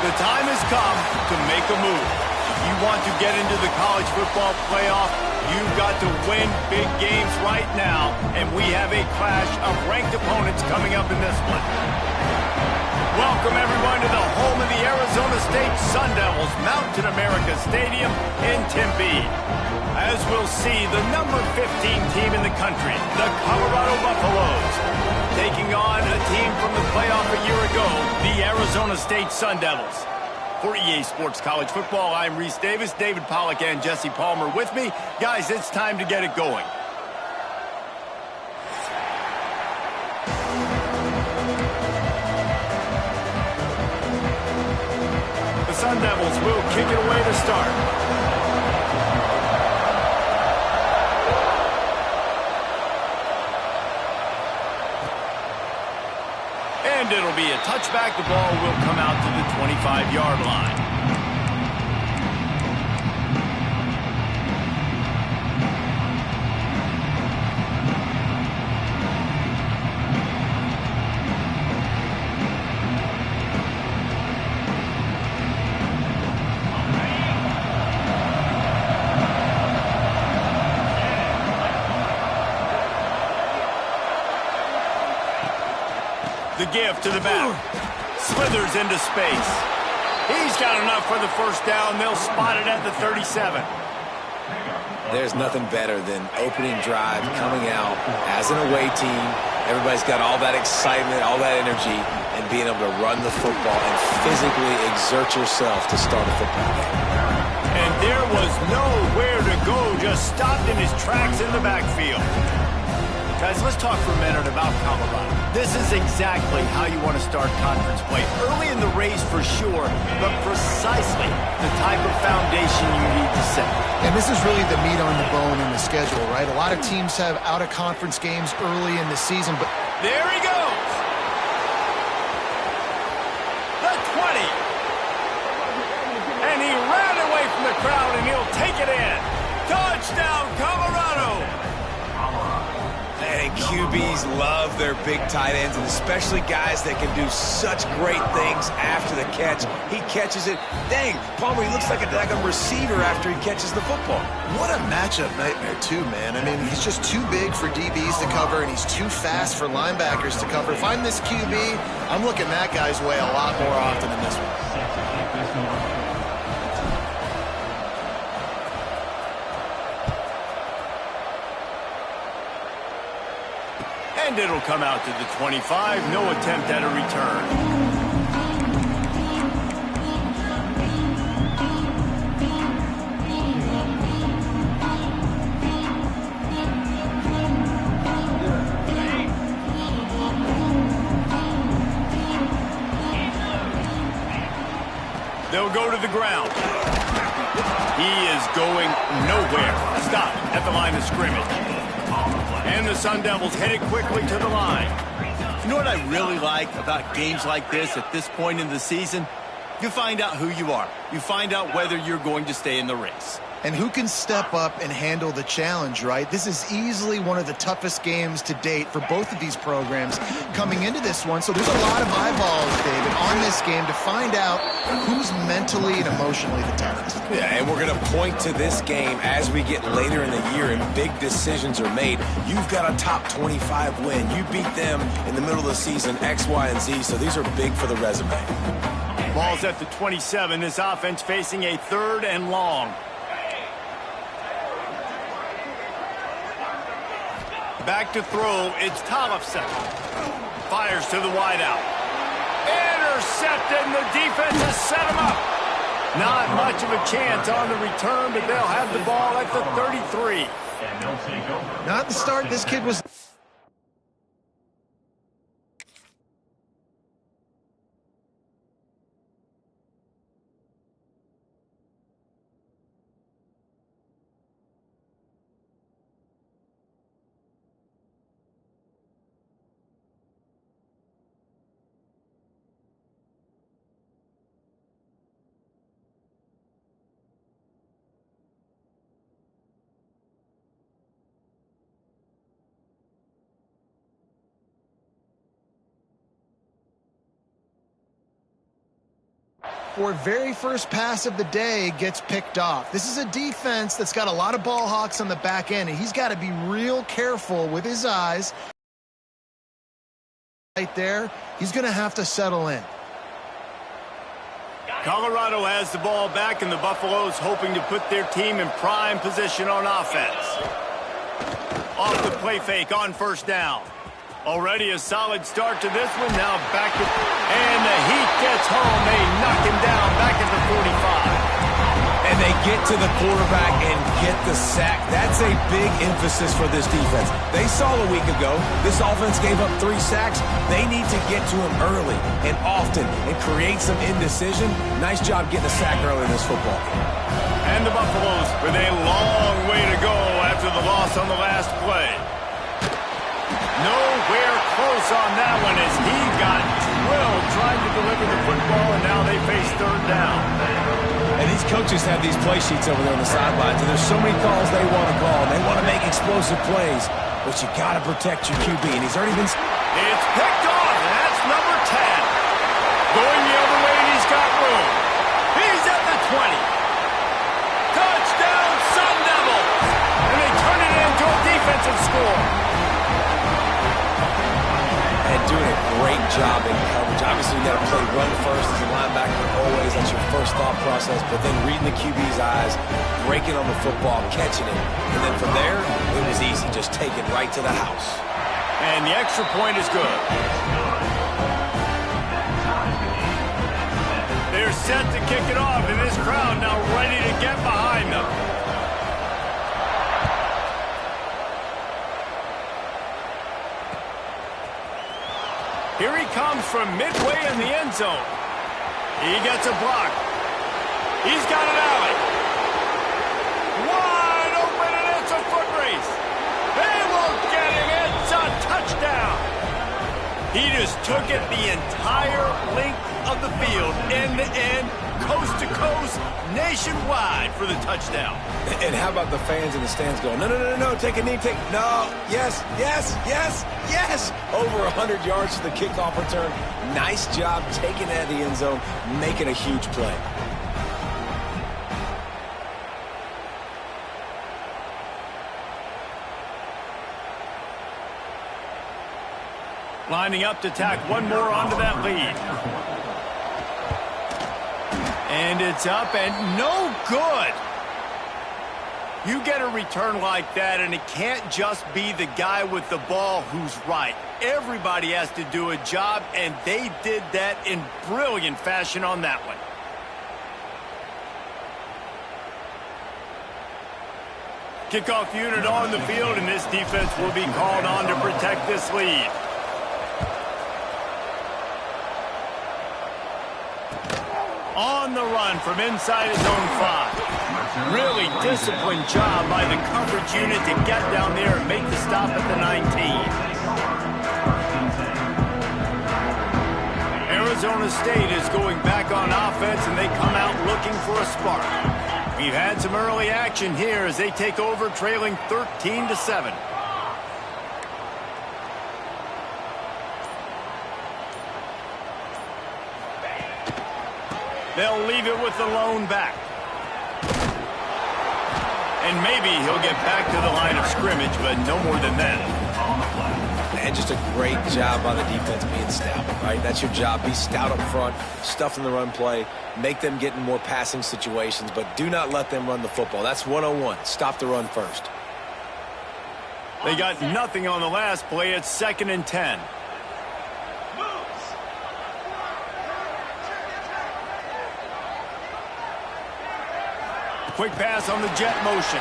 The time has come to make a move. If you want to get into the college football playoff, you've got to win big games right now, and we have a clash of ranked opponents coming up in this one. Welcome, everyone, to the home of the Arizona State Sun Devils, Mountain America Stadium in Tempe. As we'll see, the number 15 team in the country, the Colorado Buffaloes, taking on a team from the playoff a year ago, the Arizona State Sun Devils. For EA Sports College Football, I'm Reese Davis, David Pollack, and Jesse Palmer with me. Guys, it's time to get it going. The Sun Devils will kick it away to start. And it'll be a touchback. The ball will come out to the 25-yard line. The give to the back. Slithers into space. He's got enough for the first down. They'll spot it at the 37. There's nothing better than opening drive, coming out as an away team. Everybody's got all that excitement, all that energy, and being able to run the football and physically exert yourself to start a football game. And there was nowhere to go, just stopped in his tracks in the backfield. Guys, let's talk for a minute about Colorado. This is exactly how you want to start conference play. Early in the race for sure, but precisely the type of foundation you need to set. And this is really the meat on the bone in the schedule, right? A lot of teams have out-of-conference games early in the season, but... There he goes! The 20! And he ran away from the crowd, and he'll take it in. Touchdown, Colorado! And QBs love their big tight ends, and especially guys that can do such great things after the catch. He catches it. Dang, Palmer, he looks like a daggone receiver after he catches the football. What a matchup nightmare, too, man. I mean, he's just too big for DBs to cover, and he's too fast for linebackers to cover. If I'm this QB, I'm looking that guy's way a lot more often than this one. And it'll come out to the 25. No attempt at a return. They'll go to the ground. He is going nowhere. Stop at the line of scrimmage. And the Sun Devils headed quickly to the line. You know what I really like about games like this at this point in the season? You find out who you are. You find out whether you're going to stay in the race. And who can step up and handle the challenge, right? This is easily one of the toughest games to date for both of these programs coming into this one. So there's a lot of eyeballs, David, on this game to find out who's mentally and emotionally the toughest. Yeah, and we're going to point to this game as we get later in the year and big decisions are made. You've got a top 25 win. You beat them in the middle of the season, X, Y, and Z, so these are big for the resume. Ball's at the 27. This offense facing a 3rd and long. Back to throw, it's Ncaa26. Fires to the wideout. Intercepted, and the defense has set him up. Not much of a chance on the return, but they'll have the ball at the 33. Not the start this kid was... for very first pass of the day gets picked off. This is a defense that's got a lot of ball hawks on the back end, and he's got to be real careful with his eyes. Right there, he's going to have to settle in. Colorado has the ball back, and the Buffaloes hoping to put their team in prime position on offense. Off the play fake on first down. Already a solid start to this one. Now back to... And the Heat gets home. They knock him down back at the 45. And they get to the quarterback and get the sack. That's a big emphasis for this defense. They saw a week ago this offense gave up 3 sacks. They need to get to him early and often and create some indecision. Nice job getting a sack early in this football game. And the Buffaloes with a long way to go after the loss on the last play. Nowhere close on that one as he got drilled trying to deliver the football, and now they face third down. And these coaches have these play sheets over there on the sidelines, and there's so many calls they want to call. They want to make explosive plays, but you got to protect your QB, and he's already been... It's picked off, and that's number 10. Going the other way, and he's got room. He's at the 20. Touchdown, Sun Devils! And they turn it into a defensive score. And doing a great job in coverage. Obviously, you got to play run first as a linebacker always. That's your first thought process. But then reading the QB's eyes, breaking on the football, catching it. And then from there, it was easy. Just take it right to the house. And the extra point is good. They're set to kick it off, and this crowd now ready to get behind them. Here he comes from midway in the end zone. He gets a block. He's got an alley. Wide open, and it's a foot race. They won't get him. It's a touchdown. He just took it the entire length of the field, end to end, coast to coast, nationwide for the touchdown. And how about the fans in the stands going, no, no, no, no, no, take a knee, take, no, yes, yes, yes, yes. Over 100 yards to the kickoff return. Nice job taking it out of the end zone, making a huge play. Lining up to tack one more onto that lead. And it's up and no good. You get a return like that, and it can't just be the guy with the ball who's right. Everybody has to do a job, and they did that in brilliant fashion on that one. Kickoff unit on the field, and this defense will be called on to protect this lead. On the run from inside his own 5. Really disciplined job by the coverage unit to get down there and make the stop at the 19. Arizona State is going back on offense, and they come out looking for a spark. We've had some early action here as they take over, trailing 13-7. They'll leave it with the lone back. And maybe he'll get back to the line of scrimmage, but no more than that. And just a great job by the defense being stout, right? That's your job. Be stout up front, stuff in the run play, make them get in more passing situations, but do not let them run the football. That's 101. Stop the run first. They got nothing on the last play. It's 2nd and 10. Quick pass on the jet motion.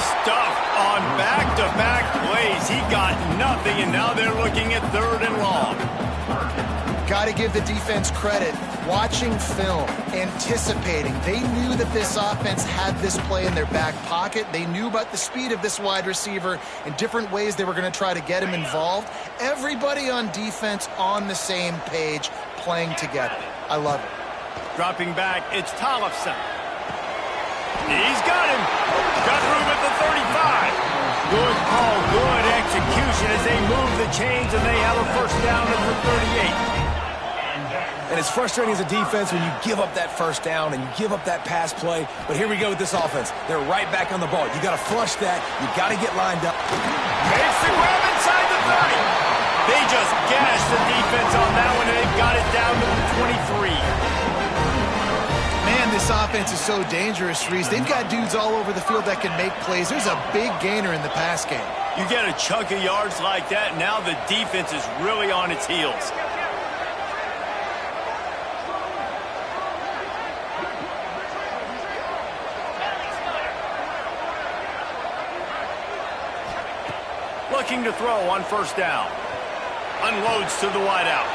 Stuffed on back-to-back plays. He got nothing, and now they're looking at 3rd and long. Got to give the defense credit. Watching film, anticipating. They knew that this offense had this play in their back pocket. They knew about the speed of this wide receiver and different ways they were going to try to get him involved. Everybody on defense on the same page, playing together. I love it. Dropping back, it's Tollefson. He's got him. Got room at the 35. Good call, good execution as they move the chains, and they have a first down at the 38. And it's frustrating as a defense when you give up that first down and you give up that pass play. But here we go with this offense. They're right back on the ball. You got to flush that. You got to get lined up. Makes the grab inside the 30. They just gashed the defense on that one, and they've got it down to the 23. Man, this offense is so dangerous, Reese. They've got dudes all over the field that can make plays. There's a big gainer in the pass game. You get a chunk of yards like that, now the defense is really on its heels. Looking to throw on first down. Unloads to the wideout.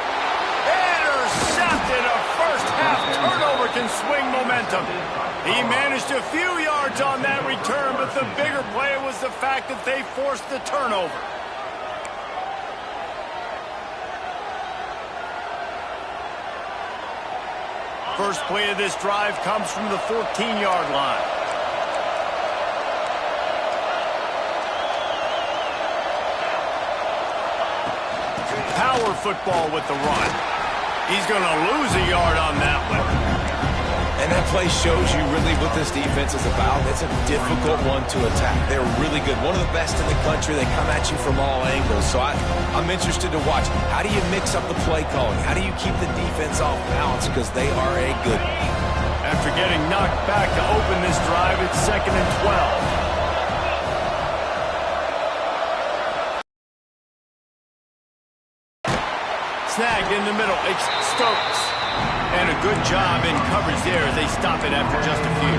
Intercepted. A first-half turnover can swing momentum. He managed a few yards on that return, but the bigger play was the fact that they forced the turnover. First play of this drive comes from the 14-yard line. Power football with the run. He's going to lose a yard on that one. And that play shows you really what this defense is about. It's a difficult one to attack. They're really good. One of the best in the country. They come at you from all angles. So I'm interested to watch. How do you mix up the play calling? How do you keep the defense off balance? Because they are a good one. After getting knocked back to open this drive, it's 2nd and 12. Snagged in the middle. It's Stokes. And a good job in coverage there as they stop it after just a few.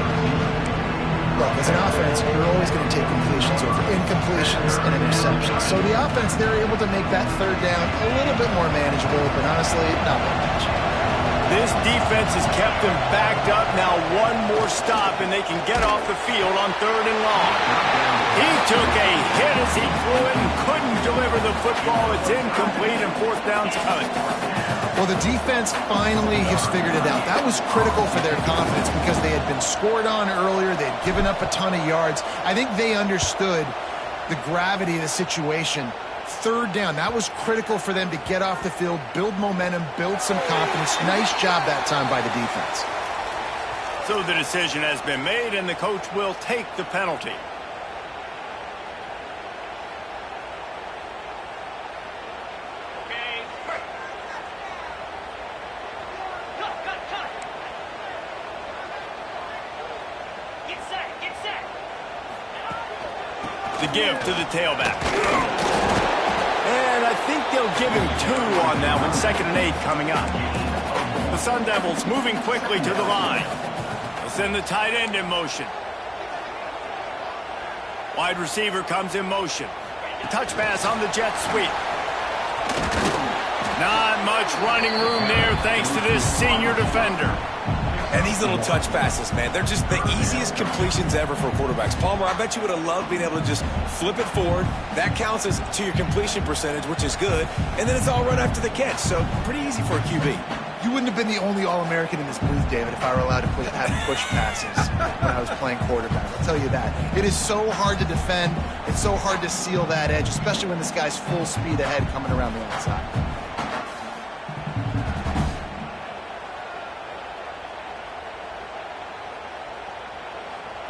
Look, as an offense, you're always going to take completions over incompletions and interceptions. So the offense, they're able to make that third down a little bit more manageable, but honestly, not that much. This defense has kept them backed up. Now one more stop, and they can get off the field on 3rd and long. He took a hit as he threw it and couldn't deliver the football. It's incomplete, and 4th down's coming. Well, the defense finally has figured it out. That was critical for their confidence because they had been scored on earlier. They had given up a ton of yards. I think they understood the gravity of the situation. 3rd down, that was critical for them to get off the field, build momentum, build some confidence. Nice job that time by the defense. So the decision has been made, and the coach will take the penalty. The give to the tailback. And I think they'll give him 2 on that one. 2nd and 8 coming up. The Sun Devils moving quickly to the line. They'll send the tight end in motion. Wide receiver comes in motion. Touch pass on the jet sweep. Not much running room there thanks to this senior defender. And these little touch passes, man, they're just the easiest completions ever for quarterbacks. Palmer, I bet you would have loved being able to just flip it forward. That counts as to your completion percentage, which is good. And then it's all run after the catch, so pretty easy for a QB. You wouldn't have been the only All-American in this booth, David, if I were allowed to have push passes when I was playing quarterback. I'll tell you that. It is so hard to defend. It's so hard to seal that edge, especially when this guy's full speed ahead coming around the outside.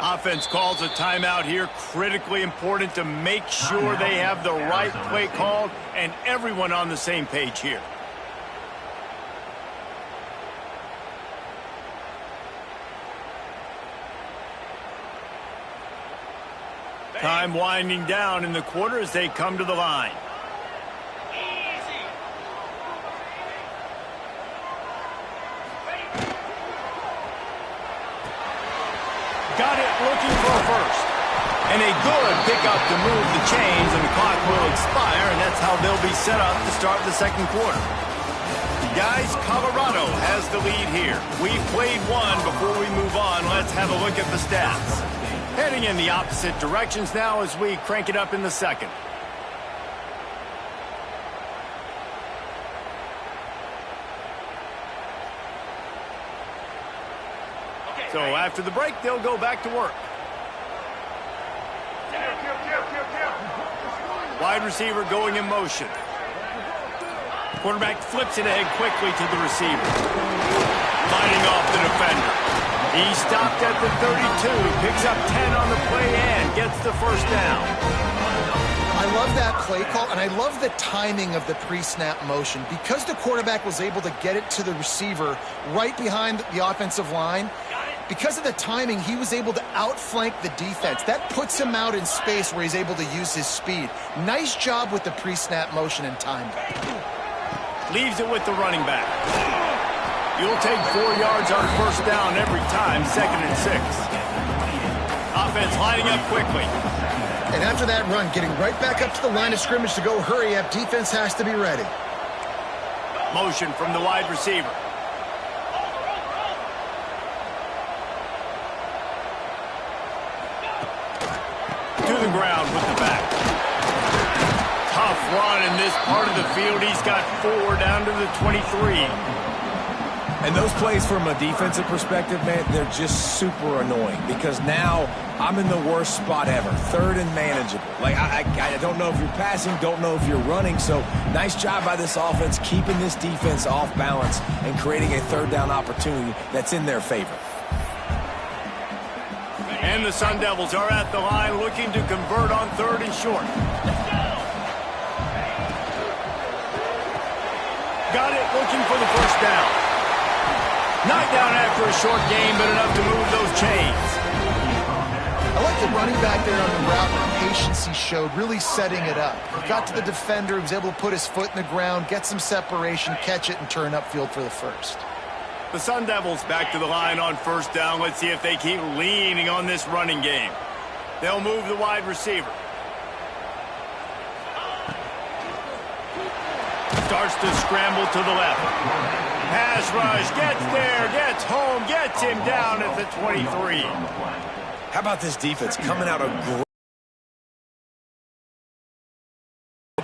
Offense calls a timeout here. Critically important to make sure they have the right play called and everyone on the same page here. Time winding down in the quarter as they come to the line. Got it, looking for a first. And a good pickup to move the chains, and the clock will expire, and that's how they'll be set up to start the 2nd quarter. Guys, Colorado has the lead here. We've played one. Before we move on, let's have a look at the stats. Heading in the opposite directions now as we crank it up in the 2nd. So after the break, they'll go back to work. Wide receiver going in motion. Quarterback flips it ahead quickly to the receiver. Fighting off the defender. He stopped at the 32, picks up 10 on the play and gets the first down. I love that play call, and I love the timing of the pre-snap motion. Because the quarterback was able to get it to the receiver right behind the offensive line, because of the timing, he was able to outflank the defense. That puts him out in space where he's able to use his speed. Nice job with the pre-snap motion and timing. Leaves it with the running back. You'll take 4 yards on first down every time, 2nd and 6. Offense lining up quickly. And after that run, getting right back up to the line of scrimmage to go hurry up, defense has to be ready. Motion from the wide receiver. To the ground with the back. Tough run in this part of the field. He's got 4 down to the 23. And those plays from a defensive perspective, man, they're just super annoying because now I'm in the worst spot ever, 3rd and manageable. Like, I don't know if you're passing, don't know if you're running, so nice job by this offense keeping this defense off balance and creating a 3rd down opportunity that's in their favor. And the Sun Devils are at the line looking to convert on 3rd and short. Got it, looking for the first down. Knocked down after a short game, but enough to move those chains. I like the running back there on the route and the patience he showed, really setting it up. He got to the defender, he was able to put his foot in the ground, get some separation, catch it, and turn upfield for the first. The Sun Devils back to the line on first down. Let's see if they keep leaning on this running game. They'll move the wide receiver. Starts to scramble to the left. Pass rush, gets there, gets home, gets him down at the 23. How about this defense coming out of great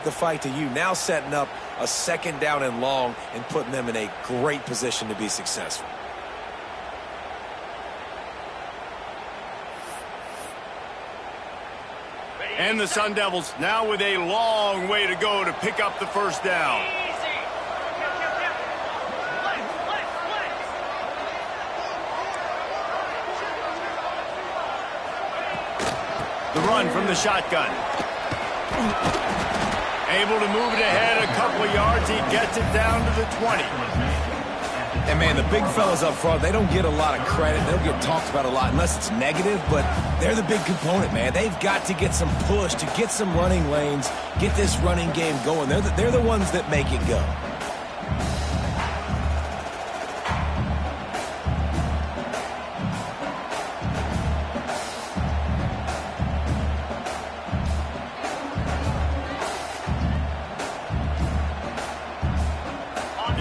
the fight to you, now setting up a 2nd down and long and putting them in a great position to be successful. And the Sun Devils now with a long way to go to pick up the first down. The run from the shotgun. Able to move it ahead a couple of yards. He gets it down to the 20. And, man, the big fellas up front, they don't get a lot of credit. They don't get talked about a lot unless it's negative, but they're the big component, man. They've got to get some push to get some running lanes, get this running game going. They're the ones that make it go.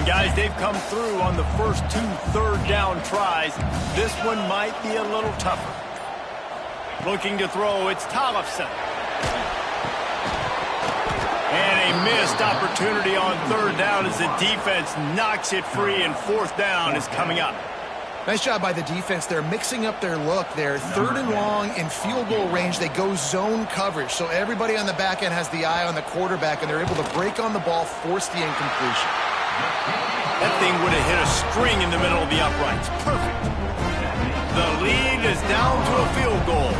Guys, they've come through on the first 2 third down tries. This one might be a little tougher. Looking to throw, it's Tollefson. And a missed opportunity on 3rd down as the defense knocks it free, and 4th down is coming up. Nice job by the defense. They're mixing up their look there. 3rd and long in field goal range. They go zone coverage. So everybody on the back end has the eye on the quarterback, and they're able to break on the ball, force the incompletion. That thing would have hit a string in the middle of the uprights. Perfect. The lead is down to a field goal.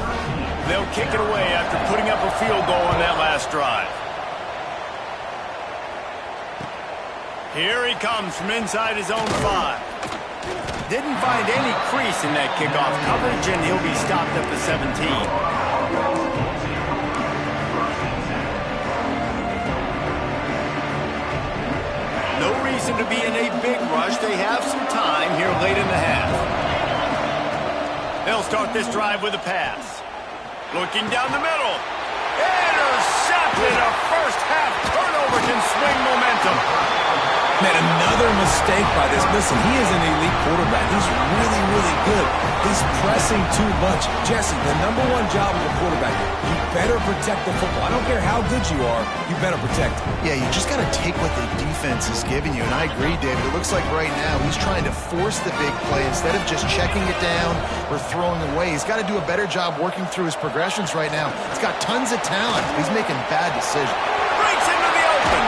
They'll kick it away after putting up a field goal on that last drive. Here he comes from inside his own 5. Didn't find any crease in that kickoff coverage, and he'll be stopped at the 17. No reason to be in a big rush. They have some time here late in the half. They'll start this drive with a pass. Looking down the middle. Intercepted. A first half turnover can swing momentum. Man, another mistake by this. Listen, he is an elite quarterback. He's really, really good. He's pressing too much. Jesse, the #1 job of a quarterback, you better protect the football. I don't care how good you are, you better protect it. Yeah, you just got to take what the defense is giving you. And I agree, David. It looks like right now he's trying to force the big play instead of just checking it down or throwing away. He's got to do a better job working through his progressions right now. He's got tons of talent. He's making bad decisions. Breaks into the open.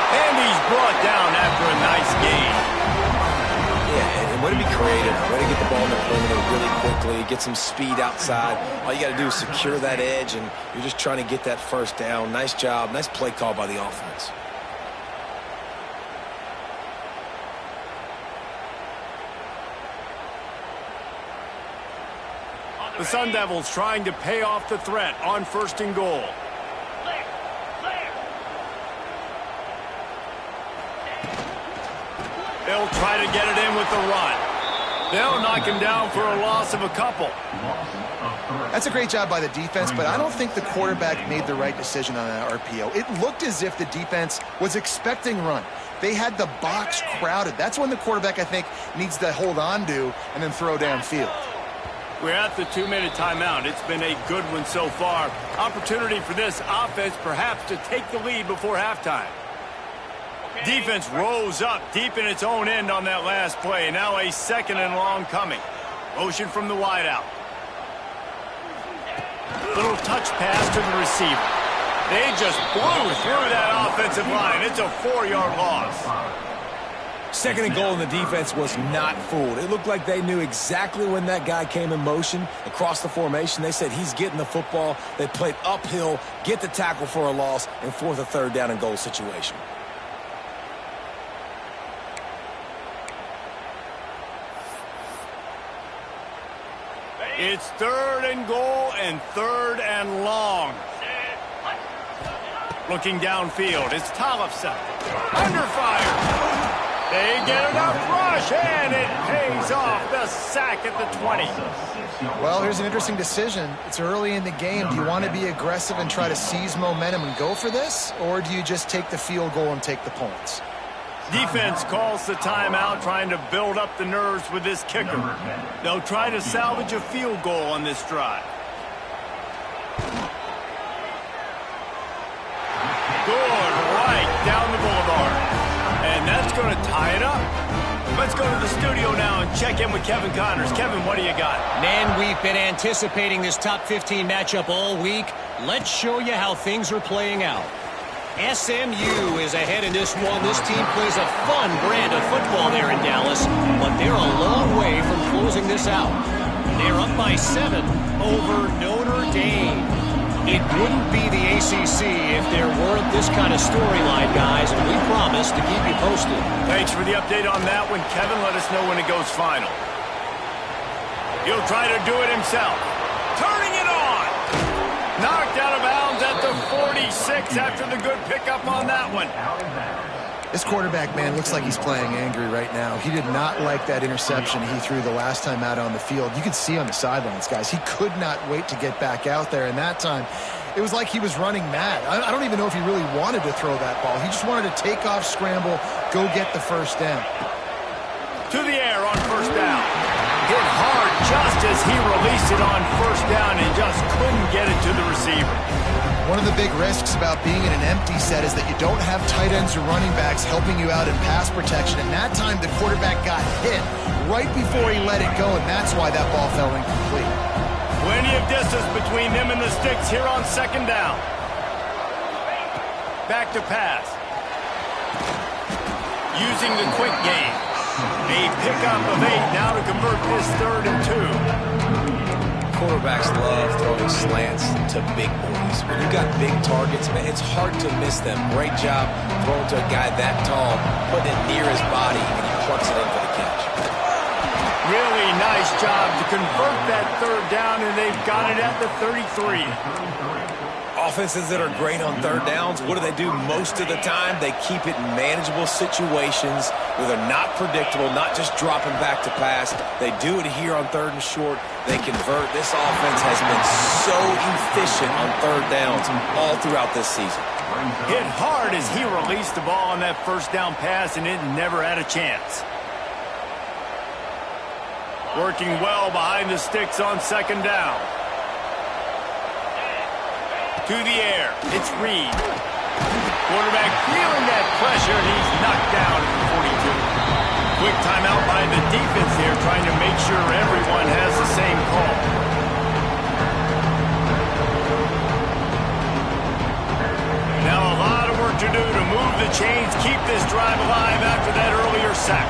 And he's brought down after a nice gain. Yeah, and way to be creative, way to get the ball in the perimeter really quickly, get some speed outside. All you got to do is secure that edge, and you're just trying to get that first down. Nice job, nice play call by the offense. The Sun Devils trying to pay off the threat on 1st and goal. They'll try to get it in with the run. They'll knock him down for a loss of a couple. That's a great job by the defense, but I don't think the quarterback made the right decision on that RPO. It looked as if the defense was expecting run. They had the box crowded. That's when the quarterback, I think, needs to hold on to and then throw downfield. We're at the 2-minute timeout. It's been a good one so far. Opportunity for this offense perhaps to take the lead before halftime. Defense rose up deep in its own end on that last play. Now a 2nd and long coming. Motion from the wideout. Little touch pass to the receiver. They just blew through that offensive line. It's a 4-yard loss. 2nd and goal, and the defense was not fooled. It looked like they knew exactly when that guy came in motion across the formation. They said he's getting the football. They played uphill, get the tackle for a loss, and force a 3rd down and goal situation. It's 3rd and goal and 3rd and long. Looking downfield, it's Tollefson. Under fire. They get enough rush, and it pays off. The sack at the 20. Well, here's an interesting decision. It's early in the game. Do you want to be aggressive and try to seize momentum and go for this? Or do you just take the field goal and take the points? Defense calls the timeout, trying to build up the nerves with this kicker. They'll try to salvage a field goal on this drive. Good right down the boulevard. And that's going to tie it up. Let's go to the studio now and check in with Kevin Connors. Kevin, what do you got? Man, we've been anticipating this top 15 matchup all week. Let's show you how things are playing out. SMU is ahead in this one. This team plays a fun brand of football there in Dallas, but they're a long way from closing this out. They're up by 7 over Notre Dame. It wouldn't be the ACC if there weren't this kind of storyline, guys, and we promise to keep you posted. Thanks for the update on that one, Kevin. Let us know when it goes final. He'll try to do it himself. Turning it on. Knocked out of bounds at the 46 after the good pickup on that one. This quarterback, man, looks like he's playing angry right now. He did not like that interception he threw the last time out on the field. You could see on the sidelines, guys, he could not wait to get back out there. And that time, it was like he was running mad. I don't even know if he really wanted to throw that ball. He just wanted to take off, scramble, go get the first down. To the air on 1st down. Hit hard just as he released it on 1st down and just couldn't get it to the receiver. One of the big risks about being in an empty set is that you don't have tight ends or running backs helping you out in pass protection. And that time, the quarterback got hit right before he let it go, and that's why that ball fell incomplete. Plenty of distance between them and the sticks here on 2nd down. Back to pass. Using the quick game. A pickup of 8 now to convert this 3rd and 2. Quarterbacks love throwing slants to big boys. When you got big targets, man, it's hard to miss them. Great job throwing to a guy that tall, putting it near his body, and he plucks it in for the catch. Really nice job to convert that 3rd down, and they've got it at the 33. Offenses that are great on 3rd downs, what do? Most of the time, they keep it in manageable situations where they're not predictable, not just dropping back to pass. They do it here on 3rd and short. They convert. This offense has been so efficient on 3rd downs all throughout this season. Hit hard as he released the ball on that 1st down pass, and it never had a chance. Working well behind the sticks on 2nd down. To the air, it's Reed. Quarterback feeling that pressure, and he's knocked down at the 42. Quick timeout by the defense here, trying to make sure everyone has the same call. Now a lot of work to do to move the chains, keep this drive alive after that earlier sack.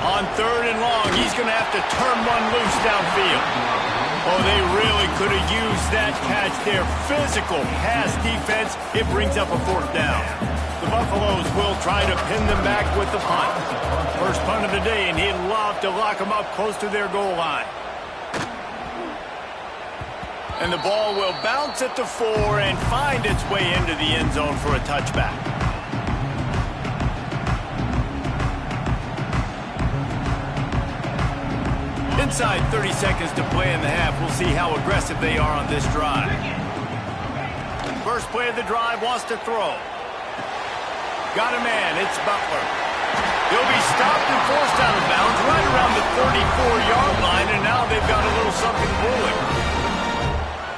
On 3rd and long, he's going to have to turn one loose downfield. Oh, they really could have used that catch there. Physical pass defense. It brings up a 4th down. The Buffaloes will try to pin them back with the punt. First punt of the day, and he'd love to lock them up close to their goal line. And the ball will bounce at the 4 and find its way into the end zone for a touchback. Inside 30 seconds to play in the half. We'll see how aggressive they are on this drive. First play of the drive, wants to throw. Got a man, it's Butler. He'll be stopped and forced out of bounds right around the 34-yard line, and now they've got a little something brewing.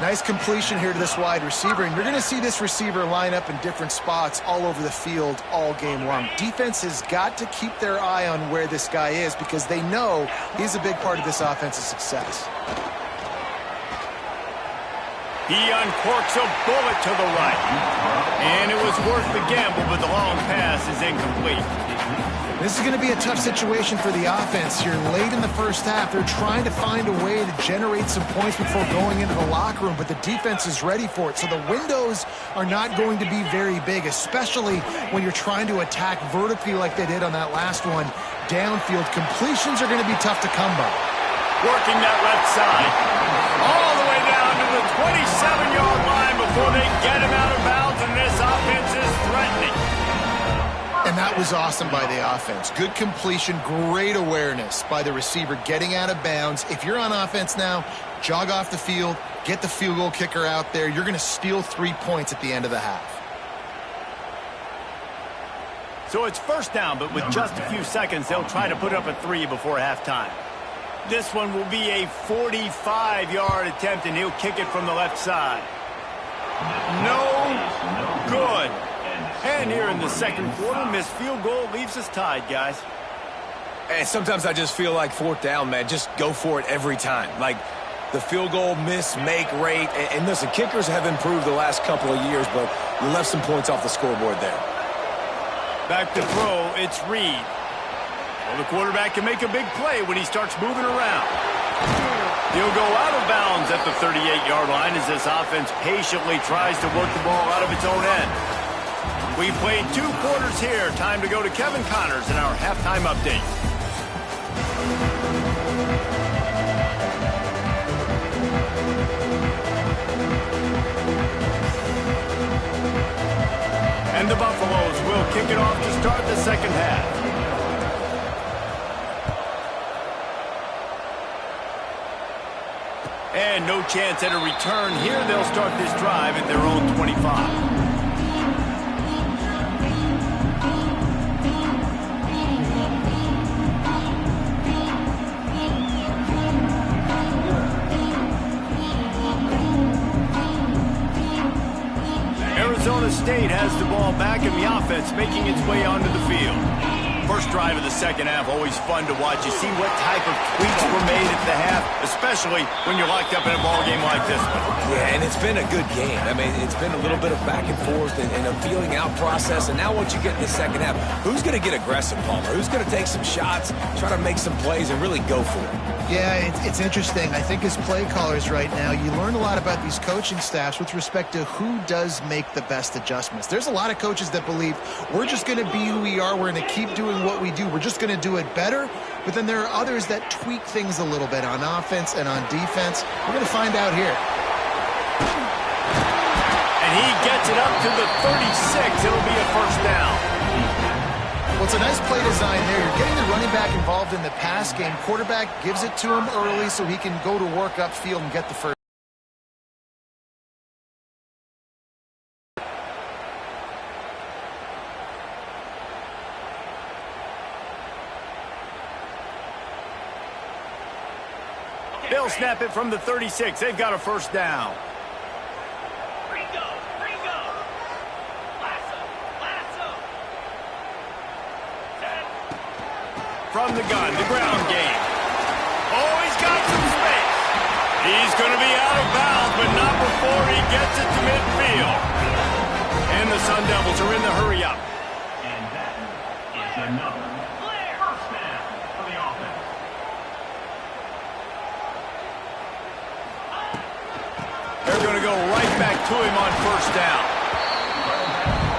Nice completion here to this wide receiver, and you're going to see this receiver line up in different spots all over the field all game long. Defense has got to keep their eye on where this guy is because they know he's a big part of this offense's success. He uncorks a bullet to the right. And it was worth the gamble, but the long pass is incomplete. This is going to be a tough situation for the offense here. Late in the first half, they're trying to find a way to generate some points before going into the locker room, but the defense is ready for it. So the windows are not going to be very big, especially when you're trying to attack vertically like they did on that last one. Downfield completions are going to be tough to come by. Working that left side. All the way down to the 27-yard line before they get him out of bounds, and this offense is threatening. And that was awesome by the offense. Good completion, great awareness by the receiver getting out of bounds. If you're on offense now, jog off the field, get the field goal kicker out there. You're going to steal 3 points at the end of the half. So it's first down, but with just a few seconds, they'll try to put up a 3 before halftime. This one will be a 45-yard attempt, and he'll kick it from the left side. No good. And here in the second quarter, missed field goal leaves us tied, guys. And sometimes I just feel like 4th down, man, just go for it every time. Like the field goal miss-make rate. And listen, kickers have improved the last couple of years, but you left some points off the scoreboard there. Back to throw, it's Reed. Well, the quarterback can make a big play when he starts moving around. He'll go out of bounds at the 38-yard line as this offense patiently tries to work the ball out of its own end. We played 2 quarters here. Time to go to Kevin Connors in our halftime update. And the Buffaloes will kick it off to start the second half. And no chance at a return here. They'll start this drive at their own 25. Arizona State has the ball back in the offense, making its way onto the field. First drive of the second half, always fun to watch. You see what type of tweaks were made at the half, especially when you're locked up in a ball game like this one. Yeah, and it's been a good game. I mean, it's been a little bit of back and forth and a feeling out process. And now once you get in the second half, who's going to get aggressive, Palmer? Who's going to take some shots, try to make some plays, and really go for it? Yeah, it's interesting. I think as play callers right now, you learn a lot about these coaching staffs with respect to who does make the best adjustments. There's a lot of coaches that believe we're just going to be who we are. We're going to keep doing what we do. We're just going to do it better. But then there are others that tweak things a little bit on offense and on defense. We're going to find out here. And he gets it up to the 36. It'll be a first down. Well, it's a nice play design there. You're getting the running back involved in the pass game. Quarterback gives it to him early so he can go to work upfield and get the first. They'll snap it from the 36. They've got a first down. From the gun, the ground game. Oh, he's got some space. He's going to be out of bounds, but not before he gets it to midfield. And the Sun Devils are in the hurry up. And that is another first down for the offense. They're going to go right back to him on first down.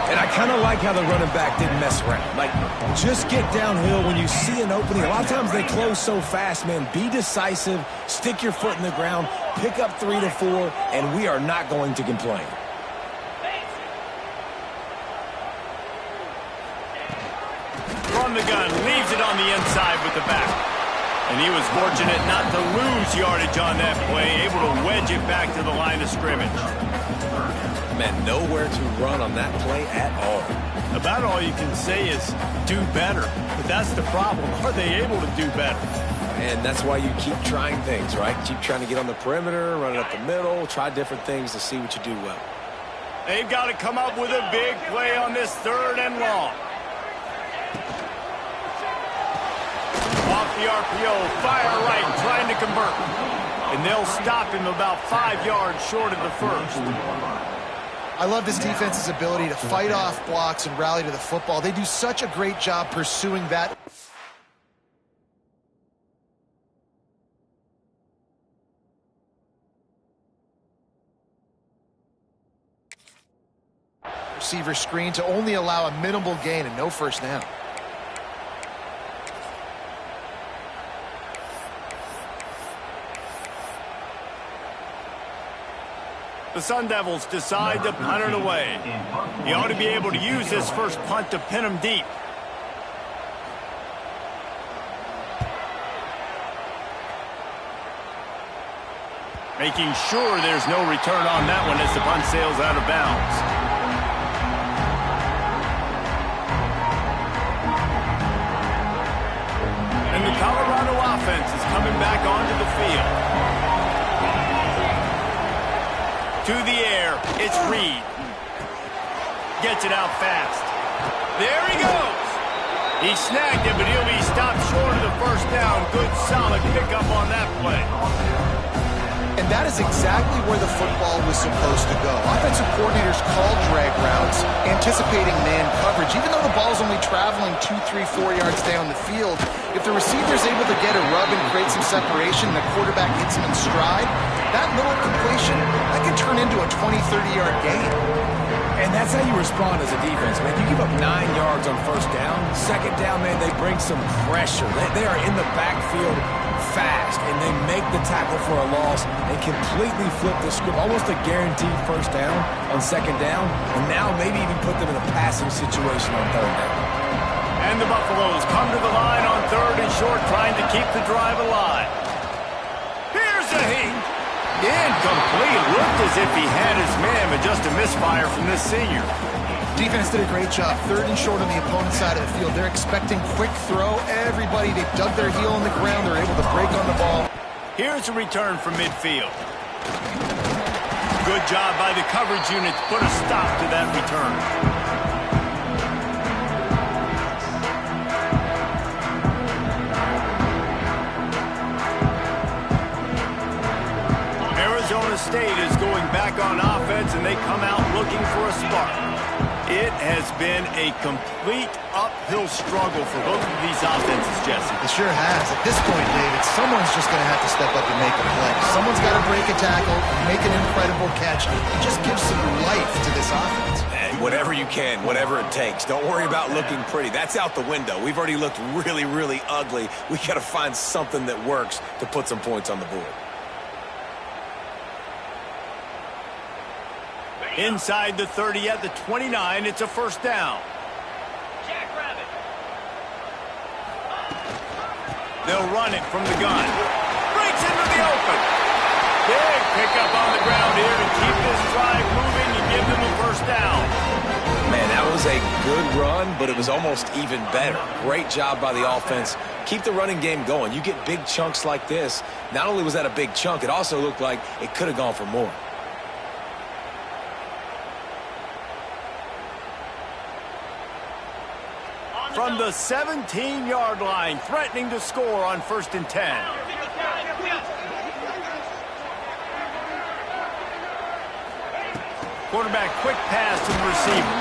And I kind of like how the running back didn't mess around. Like, just get downhill when you see an opening. A lot of times they close so fast, man. Be decisive, stick your foot in the ground, pick up 3 to 4, and we are not going to complain. From the gun, leaves it on the inside with the back. And he was fortunate not to lose yardage on that play, able to wedge it back to the line of scrimmage. Man, nowhere to run on that play at all. About all you can say is do better. But that's the problem. Are they able to do better? And that's why you keep trying things, right? Keep trying to get on the perimeter, run it up the middle, try different things to see what you do well. They've got to come up with a big play on this 3rd and long. Off the RPO, fire right, trying to convert. And they'll stop him about 5 yards short of the first. I love this defense's ability to fight off blocks and rally to the football. They do such a great job pursuing that. Receiver screen to only allow a minimal gain and no first down. The Sun Devils decide to punt it away. He ought to be able to use this first punt to pin him deep. Making sure there's no return on that one as the punt sails out of bounds. And the Colorado offense is coming back onto the field. To the air, it's Reed. Gets it out fast. There he goes. He snagged it, but he'll be stopped short of the first down. Good, solid pickup on that play. And that is exactly where the football was supposed to go. Offensive coordinators called drag routes, anticipating man coverage. Even though the ball's only traveling 2, 3, 4 yards down the field, if the receiver's able to get a rub and create some separation and the quarterback hits him in stride, that little completion, that can turn into a 20, 30-yard gain. And that's how you respond as a defense, man. You give up 9 yards on first down. Second down, man, they bring some pressure. They are in the backfield fast, and they make the tackle for a loss and completely flip the script. Almost a guaranteed first down on second down, and now maybe even put them in a passing situation on third down. And the Buffaloes come to the line on 3rd and short, trying to keep the drive alive. Here's a heat. Incomplete. Looked as if he had his man, but just a misfire from this senior. Defense did a great job. 3rd and short on the opponent's side of the field. They're expecting quick throw. Everybody, they dug their heel in the ground. They're able to break on the ball. Here's a return from midfield. Good job by the coverage unit to put a stop to that return. Arizona State is going back on offense, and they come out looking for a spark. It has been a complete uphill struggle for both of these offenses, Jesse. It sure has. At this point, David, someone's just going to have to step up and make a play. Someone's got to break a tackle, make an incredible catch, and just give some life to this offense. And whatever you can, whatever it takes. Don't worry about looking pretty. That's out the window. We've already looked really, really ugly. We got to find something that works to put some points on the board. Inside the 30 at the 29, it's a first down. They'll run it from the gun. Breaks into the open. Big pickup on the ground here to keep this drive moving and give them a first down. Man, that was a good run, but it was almost even better. Great job by the offense. Keep the running game going. You get big chunks like this. Not only was that a big chunk, it also looked like it could have gone for more. From the 17-yard line, threatening to score on 1st and 10. Quarterback quick pass to the receiver.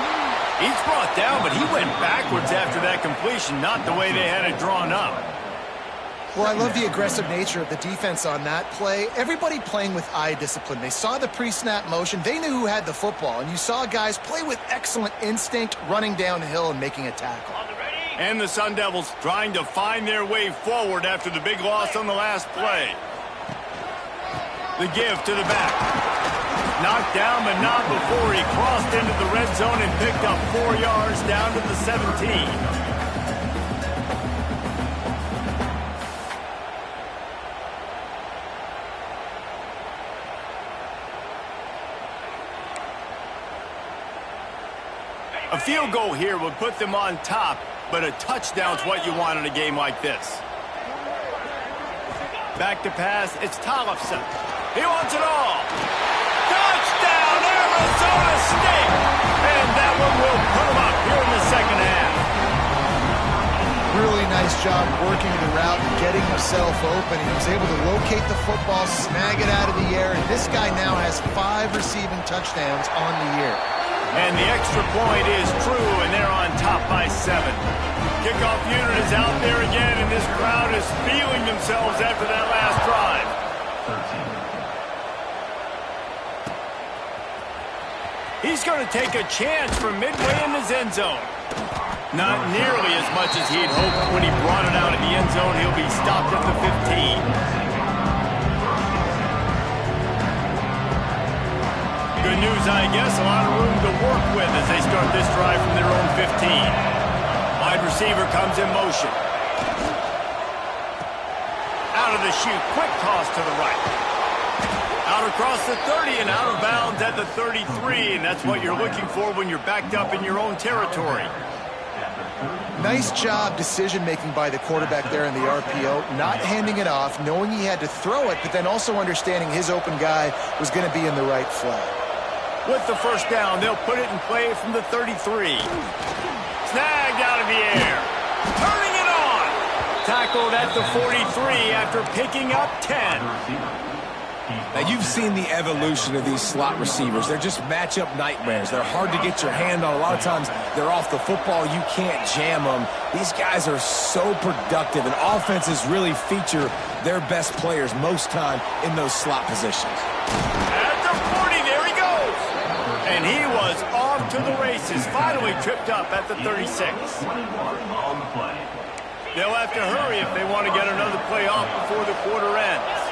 He's brought down, but he went backwards after that completion, not the way they had it drawn up. Well, I love the aggressive nature of the defense on that play. Everybody playing with eye discipline. They saw the pre-snap motion. They knew who had the football, and you saw guys play with excellent instinct, running downhill and making a tackle. And the Sun Devils trying to find their way forward after the big loss on the last play. The give to the back. Knocked down, but not before he crossed into the red zone and picked up 4 yards down to the 17. A field goal here would put them on top, but a touchdown's what you want in a game like this. Back to pass, it's Ncaa26. He wants it all. Touchdown, Arizona State! And that one will put them up here in the second half. Really nice job working the route and getting himself open. He was able to locate the football, snag it out of the air, and this guy now has 5 receiving touchdowns on the year. And the extra point is true, and they're on top by 7. Kickoff unit is out there again, and this crowd is feeling themselves after that last drive. 13. He's going to take a chance from midway in his end zone. Not nearly as much as he'd hoped when he brought it out in the end zone. He'll be stopped at the 15. Good news, I guess. A lot of room to work with as they start this drive from their own 15. Wide receiver comes in motion. Out of the chute. Quick toss to the right. Out across the 30 and out of bounds at the 33. And that's what you're looking for when you're backed up in your own territory. Nice job decision-making by the quarterback there in the RPO, not handing it off, knowing he had to throw it, but then also understanding his open guy was going to be in the right flat. With the first down, they'll put it in play from the 33. Snagged out of the air. Turning it on. Tackled at the 43 after picking up 10. Now, you've seen the evolution of these slot receivers. They're just matchup nightmares. They're hard to get your hand on. A lot of times, they're off the football. You can't jam them. These guys are so productive, and offenses really feature their best players most time in those slot positions. At the 40, there he goes. And he was off to the races. Finally tripped up at the 36. They'll have to hurry if they want to get another play off before the quarter ends.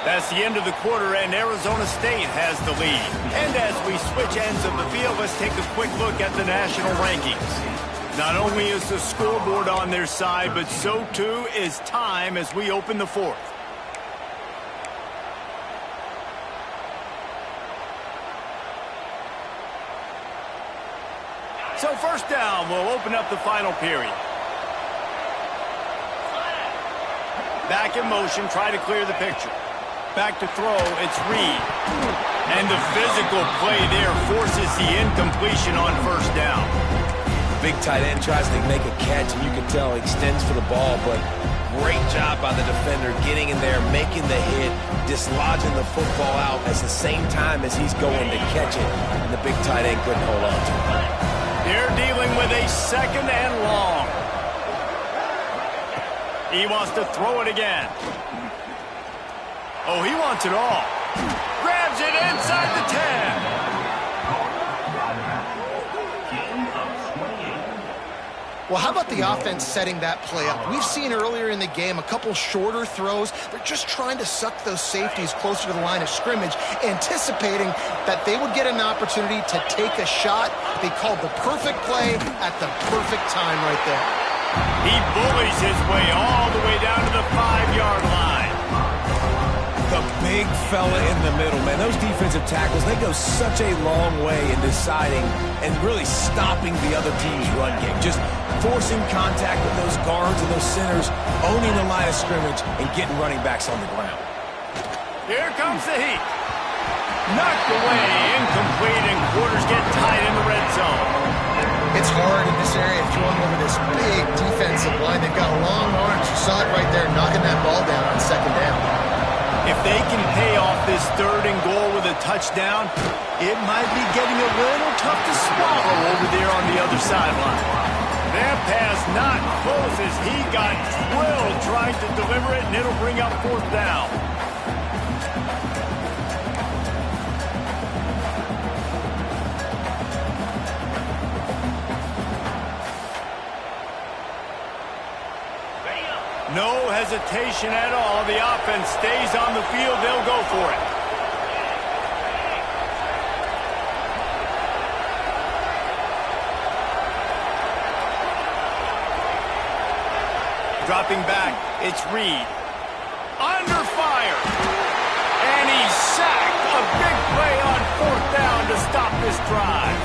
That's the end of the quarter, and Arizona State has the lead. And as we switch ends of the field, let's take a quick look at the national rankings. Not only is the scoreboard on their side, but so too is time as we open the fourth. So first down, we'll open up the final period. Back in motion, try to clear the picture. Back to throw, it's Reed. And the physical play there forces the incompletion on first down. Big tight end tries to make a catch, and you can tell he extends for the ball, but great job by the defender getting in there, making the hit, dislodging the football out at the same time as he's going to catch it, and the big tight end couldn't hold on to it. They're dealing with a second and long. He wants to throw it again. Oh, he wants it all. Grabs it inside the 10. Well, how about the offense setting that play up? We've seen earlier in the game a couple shorter throws. They're just trying to suck those safeties closer to the line of scrimmage, anticipating that they would get an opportunity to take a shot. They called the perfect play at the perfect time right there. He bullies his way all the way down to the 5-yard line. The big fella in the middle, man. Those defensive tackles, they go such a long way in deciding and really stopping the other team's run game. Just forcing contact with those guards and those centers, owning the line of scrimmage, and getting running backs on the ground. Here comes the heat. Knocked away, incomplete, and quarters get tight in the red zone. It's hard in this area throwing over this big defensive line. They've got long arms. You saw it right there, knocking that ball down on second down. If they can pay off this 3rd and goal with a touchdown, it might be getting a little tough to swallow over there on the other sideline. That pass not close as he got drilled trying to deliver it, and it'll bring up 4th down. No hesitation at all. The offense stays on the field. They'll go for it. Dropping back, it's Reed. Under fire. And he's sacked. A big play on 4th down to stop this drive.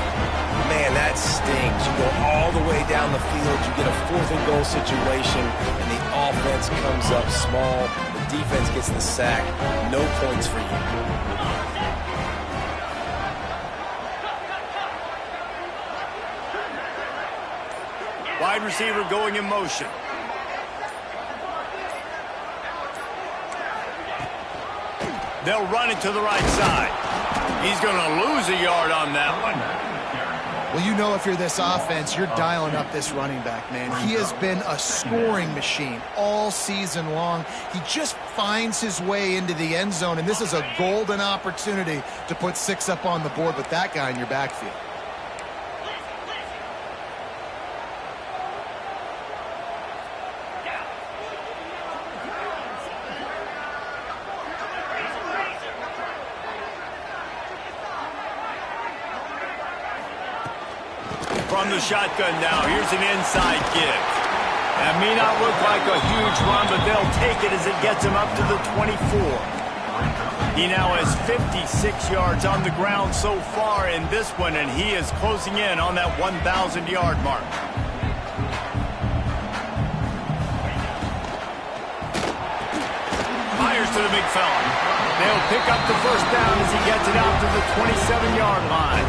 Man, that stings. You go all the way down the field, you get a 4th and goal situation, and the offense comes up small. The defense gets the sack. No points for you. Wide receiver going in motion. They'll run it to the right side. He's going to lose a yard on that one. Well, you know if you're this offense, you're dialing up this running back, man. He has been a scoring machine all season long. He just finds his way into the end zone, and this is a golden opportunity to put 6 up on the board with that guy in your backfield. From the shotgun now, here's an inside give. That may not look like a huge run, but they'll take it as it gets him up to the 24. He now has 56 yards on the ground so far in this one, and he is closing in on that 1,000-yard mark. Fires to the big fella. They'll pick up the 1st down as he gets it out to the 27-yard line.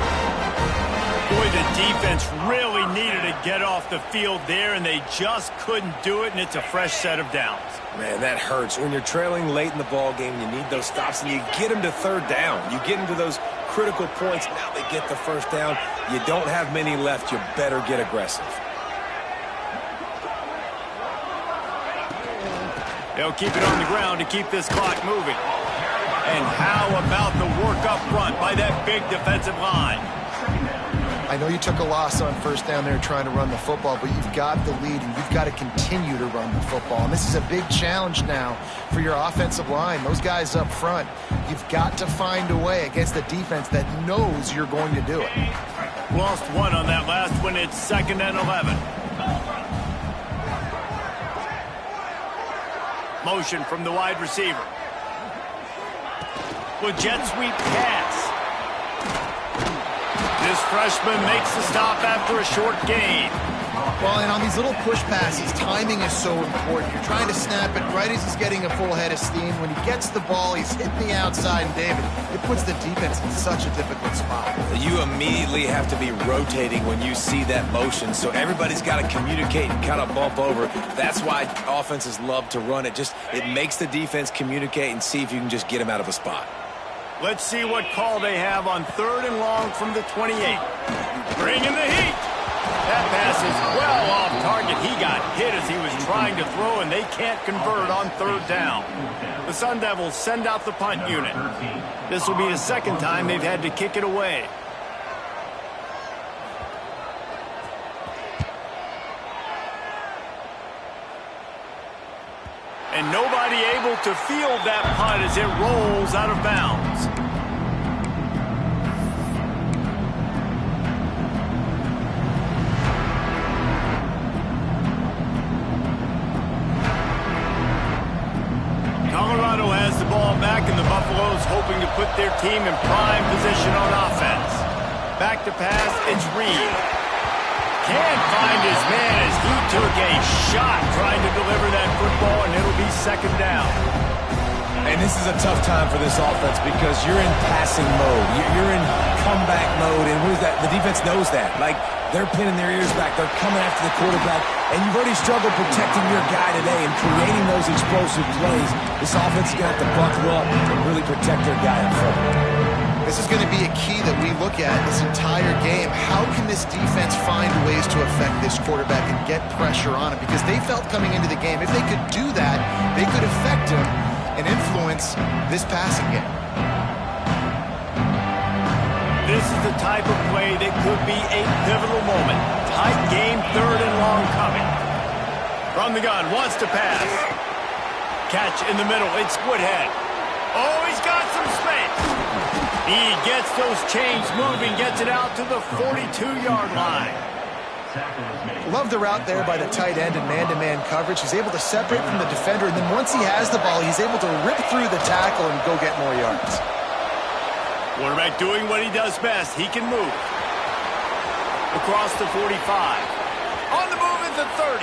Boy, the defense really needed to get off the field there, and they just couldn't do it, and it's a fresh set of downs. Man, that hurts. When you're trailing late in the ball game, you need those stops, and you get them to 3rd down. You get into those critical points. Now they get the 1st down. You don't have many left. You better get aggressive. They'll keep it on the ground to keep this clock moving. And how about the work up front by that big defensive line? I know you took a loss on 1st down there trying to run the football, but you've got the lead, and you've got to continue to run the football. And this is a big challenge now for your offensive line. Those guys up front, you've got to find a way against a defense that knows you're going to do it. Lost 1 on that last one. It's 2nd and 11. Motion from the wide receiver. With jet sweep pass. This freshman makes the stop after a short gain. Well, and on these little push passes, timing is so important. You're trying to snap it right as he's getting a full head of steam. When he gets the ball, he's hitting the outside, and David, it puts the defense in such a difficult spot. You immediately have to be rotating when you see that motion, so everybody's got to communicate and kind of bump over. That's why offenses love to run it. It makes the defense communicate and see if you can just get them out of a spot. Let's see what call they have on 3rd and long from the 28. Bring in the heat. That pass is well off target. He got hit as he was trying to throw, and they can't convert on 3rd down. The Sun Devils send out the punt unit. This will be the 2nd time they've had to kick it away. And nobody able to field that punt as it rolls out of bounds. Colorado has the ball back, and the Buffaloes hoping to put their team in prime position on offense. Back to pass, it's Reed. Can't find his man as he took a shot trying to deliver that football, and it'll be 2nd down. And this is a tough time for this offense because you're in passing mode. You're in comeback mode, and what is that? The defense knows that. Like, they're pinning their ears back. They're coming after the quarterback. And you've already struggled protecting your guy today and creating those explosive plays. This offense is going to have to buckle up and really protect their guy up front. This is going to be a key that we look at this entire game. How can this defense find ways to affect this quarterback and get pressure on him? Because they felt coming into the game, if they could do that, they could affect him and influence this passing game. This is the type of play that could be a pivotal moment. Tight game, 3rd and long coming. From the gun, wants to pass. Catch in the middle, it's Woodhead. Oh, he's got some space. He gets those chains moving, gets it out to the 42-yard line. Love the route there by the tight end in man-to-man coverage. He's able to separate from the defender, and then once he has the ball, he's able to rip through the tackle and go get more yards. Quarterback doing what he does best. He can move. Across the 45. On the move at the 30.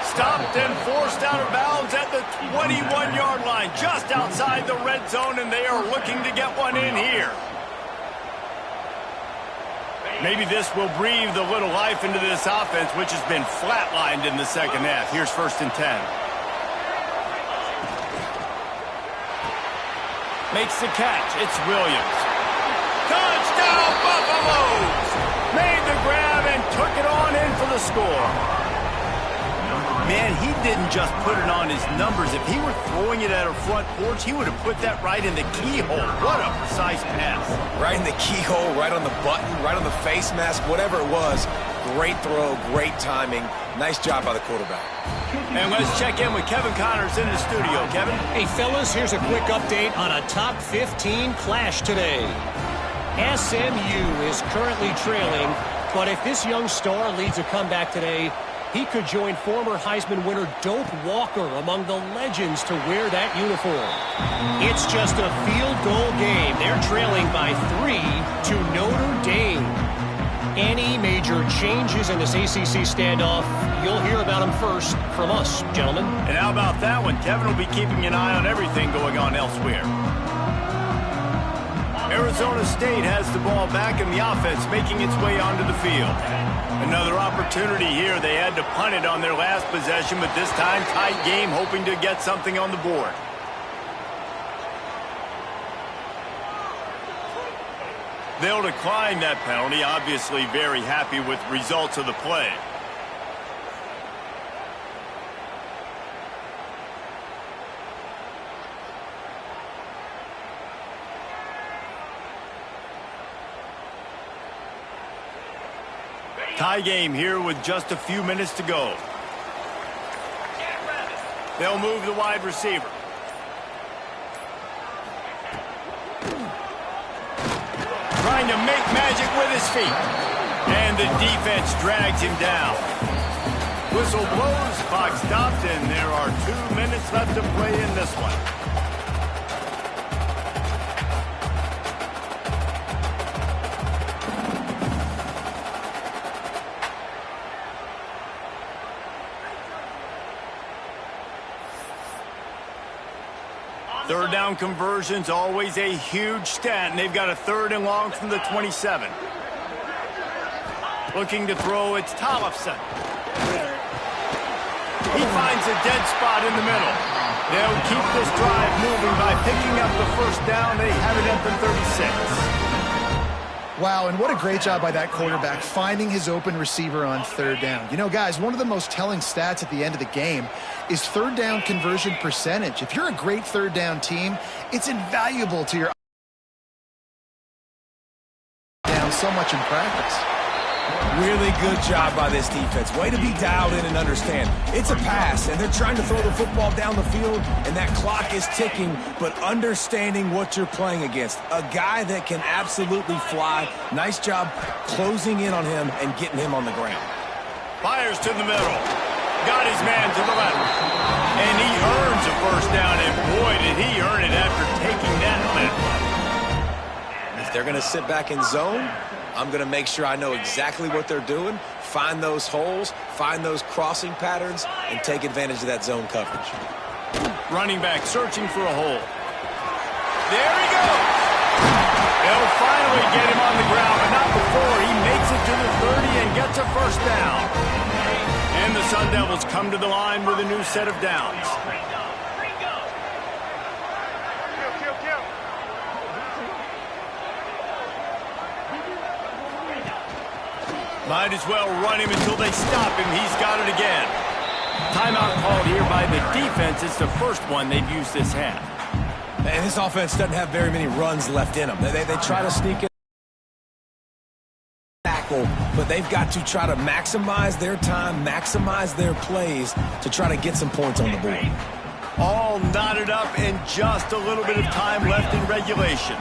Stopped and forced out of bounds at the 21-yard line, just outside the red zone, and they are looking to get one in here. Maybe this will breathe a little life into this offense, which has been flatlined in the second half. Here's 1st and 10. Makes the catch. It's Williams. Touchdown, Buffaloes! Made the grab and took it on in for the score. Man, he didn't just put it on his numbers. If he were throwing it at a front porch, he would have put that right in the keyhole. What a precise pass. Right in the keyhole, right on the button, right on the face mask, whatever it was. Great throw, great timing. Nice job by the quarterback. And let's check in with Kevin Connors in the studio. Kevin? Hey, fellas, here's a quick update on a top 15 clash today. SMU is currently trailing, but if this young star leads a comeback today, he could join former Heisman winner Doak Walker among the legends to wear that uniform. It's just a field goal game. They're trailing by 3 to Notre Dame. Any major changes in this ACC standoff, you'll hear about them first from us, gentlemen. And how about that one? Kevin will be keeping an eye on everything going on elsewhere. Arizona State has the ball back and the offense making its way onto the field. Another opportunity here. They had to punt it on their last possession, but this time tight game, hoping to get something on the board. They'll decline that penalty, obviously very happy with the results of the play. Tie game here with just a few minutes to go. They'll move the wide receiver. Trying to make magic with his feet. And the defense drags him down. Whistle blows, clock stopped, and there are 2 minutes left to play in this one. Third down conversions, always a huge stat, and they've got a 3rd and long from the 27. Looking to throw, it's Tollefson. He finds a dead spot in the middle. They'll keep this drive moving by picking up the 1st down. They have it at the 36. Wow, and what a great job by that quarterback finding his open receiver on 3rd down. You know, guys, one of the most telling stats at the end of the game is 3rd down conversion percentage. If you're a great 3rd down team, it's invaluable to your down so much in practice. Really good job by this defense. Way to be dialed in and understand. It's a pass, and they're trying to throw the football down the field, and that clock is ticking, but understanding what you're playing against. A guy that can absolutely fly. Nice job closing in on him and getting him on the ground. Fires to the middle. Got his man to the left. And he earns a 1st down, and boy, did he earn it after taking that lift. If they're going to sit back in zone, I'm going to make sure I know exactly what they're doing, find those holes, find those crossing patterns, and take advantage of that zone coverage. Running back searching for a hole. There he goes. They'll finally get him on the ground, but not before he and gets a first down. And the Sun Devils come to the line with a new set of downs. Might as well run him until they stop him. He's got it again. Timeout called here by the defense. It's the first one they've used this half. And this offense doesn't have very many runs left in them. They try to sneak in, tackle, but they've got to try to maximize their time, maximize their plays to try to get some points on the board. All knotted up and just a little bit of time left in regulation.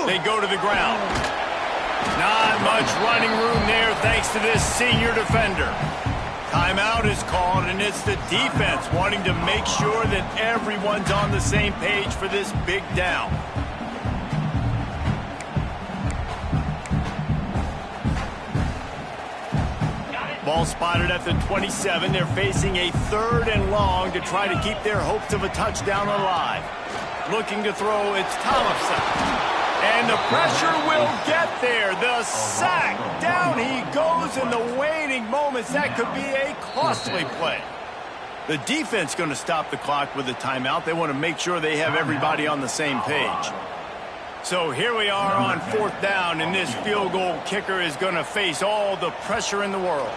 They go to the ground. Not much running room there thanks to this senior defender. Timeout is called, and it's the defense wanting to make sure that everyone's on the same page for this big down. Ball spotted at the 27. They're facing a 3rd and long to try to keep their hopes of a touchdown alive. Looking to throw, it's Thompson. And the pressure will get there. The sack. Down he goes in the waning moments. That could be a costly play. The defense going to stop the clock with a timeout. They want to make sure they have everybody on the same page. So here we are on 4th down, and this field goal kicker is going to face all the pressure in the world.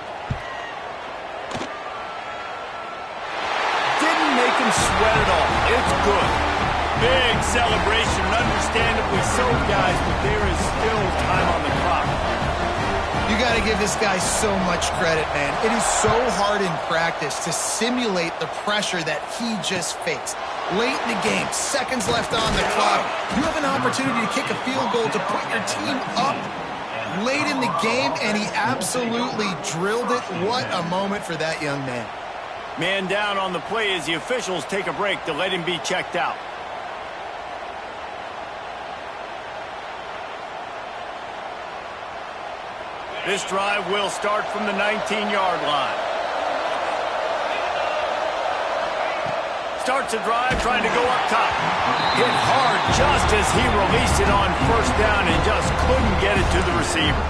Didn't make him sweat at all. It's good. Big celebration, understandably so, guys, but there is still time on the clock. You got to give this guy so much credit, man. It is so hard in practice to simulate the pressure that he just faced. Late in the game, seconds left on the clock. You have an opportunity to kick a field goal to put your team up late in the game, and he absolutely drilled it. What a moment for that young man. Man down on the play as the officials take a break to let him be checked out. This drive will start from the 19-yard line. Starts a drive trying to go up top. Hit hard just as he released it on 1st down and just couldn't get it to the receiver.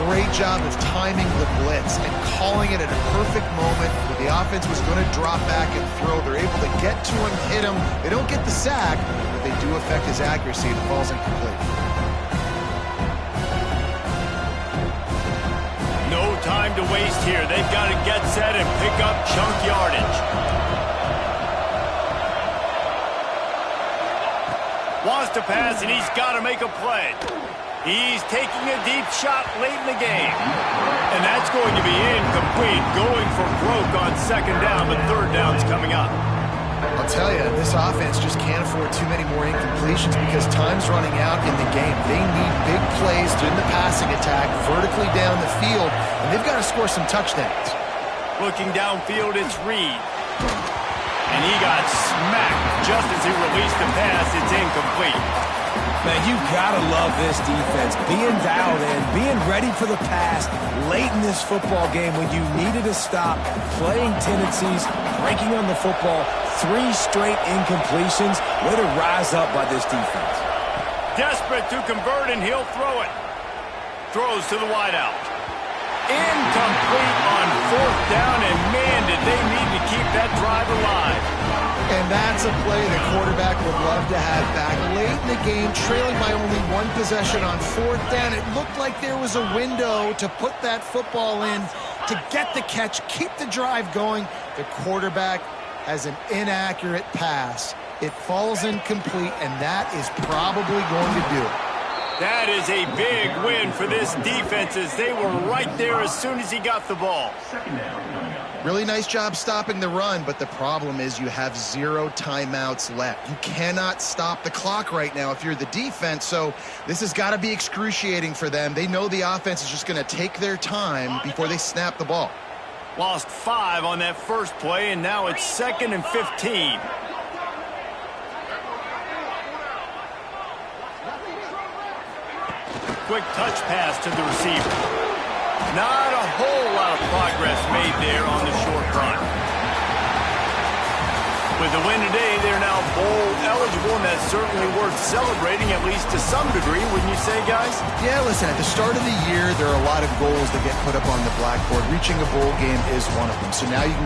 Great job of timing the blitz and calling it at a perfect moment where the offense was going to drop back and throw. They're able to get to him, hit him. They don't get the sack, but they do affect his accuracy and it falls incomplete. No time to waste here. They've got to get set and pick up chunk yardage. Wants to pass, and he's got to make a play. He's taking a deep shot late in the game. And that's going to be incomplete. Going for broke on 2nd down, but 3rd down's coming up. I'll tell you, this offense just can't afford too many more incompletions because time's running out in the game. They need big plays in the passing attack, vertically down the field, and they've got to score some touchdowns. Looking downfield, it's Reed. And he got smacked just as he released the pass. It's incomplete. Man, you've got to love this defense. Being dialed in, being ready for the pass late in this football game when you needed to stop, playing tendencies, breaking on the football, 3 straight incompletions. Way to rise up by this defense. Desperate to convert, and he'll throw it. Throws to the wideout. Incomplete on 4th down, and man, did they need to keep that drive alive. And that's a play the quarterback would love to have back. Late in the game, trailing by only 1 possession on 4th down, it looked like there was a window to put that football in, to get the catch, keep the drive going. The quarterback has an inaccurate pass. It falls incomplete, and that is probably going to do it. That is a big win for this defense as they were right there as soon as he got the ball. 2nd down. Really nice job stopping the run, but the problem is you have 0 timeouts left. You cannot stop the clock right now if you're the defense, so this has got to be excruciating for them. They know the offense is just going to take their time before they snap the ball. Lost 5 on that first play, and now it's 2nd and 15. Quick touch pass to the receiver. Not a whole lot of progress made there on the short run. With the win today, they're now bowl eligible, and that's certainly worth celebrating, at least to some degree, wouldn't you say, guys? Yeah, listen, at the start of the year, there are a lot of goals that get put up on the blackboard. Reaching a bowl game is one of them. So now you can